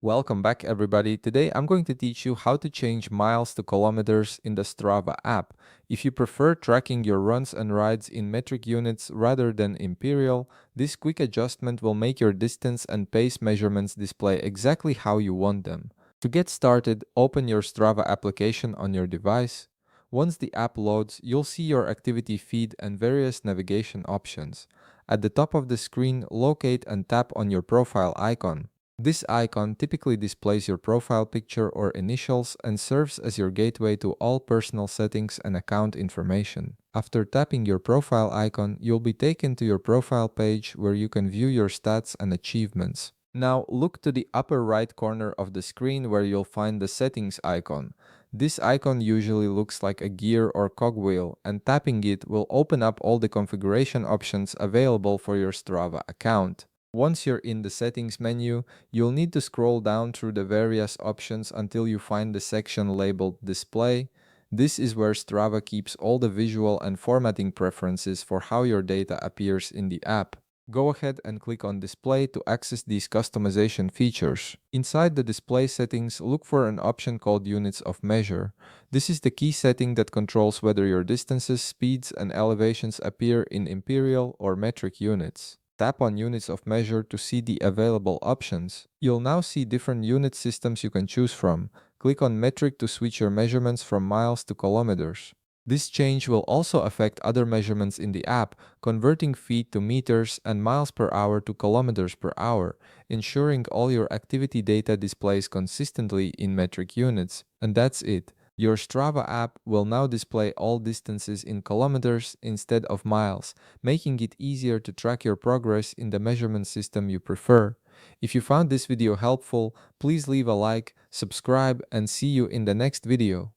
Welcome back, everybody. Today I'm going to teach you how to change miles to kilometers in the Strava app. If you prefer tracking your runs and rides in metric units rather than imperial, this quick adjustment will make your distance and pace measurements display exactly how you want them. To get started, open your Strava application on your device. Once the app loads, you'll see your activity feed and various navigation options. At the top of the screen, locate and tap on your profile icon. This icon typically displays your profile picture or initials and serves as your gateway to all personal settings and account information. After tapping your profile icon, you'll be taken to your profile page where you can view your stats and achievements. Now look to the upper right corner of the screen where you'll find the settings icon. This icon usually looks like a gear or cogwheel, and tapping it will open up all the configuration options available for your Strava account. Once you're in the settings menu, you'll need to scroll down through the various options until you find the section labeled Display. This is where Strava keeps all the visual and formatting preferences for how your data appears in the app. Go ahead and click on Display to access these customization features. Inside the display settings, look for an option called Units of Measure. This is the key setting that controls whether your distances, speeds, and elevations appear in imperial or metric units. Tap on Units of Measure to see the available options. You'll now see different unit systems you can choose from. Click on Metric to switch your measurements from miles to kilometers. This change will also affect other measurements in the app, converting feet to meters and miles per hour to kilometers per hour, ensuring all your activity data displays consistently in metric units. And that's it. Your Strava app will now display all distances in kilometers instead of miles, making it easier to track your progress in the measurement system you prefer. If you found this video helpful, please leave a like, subscribe, and see you in the next video.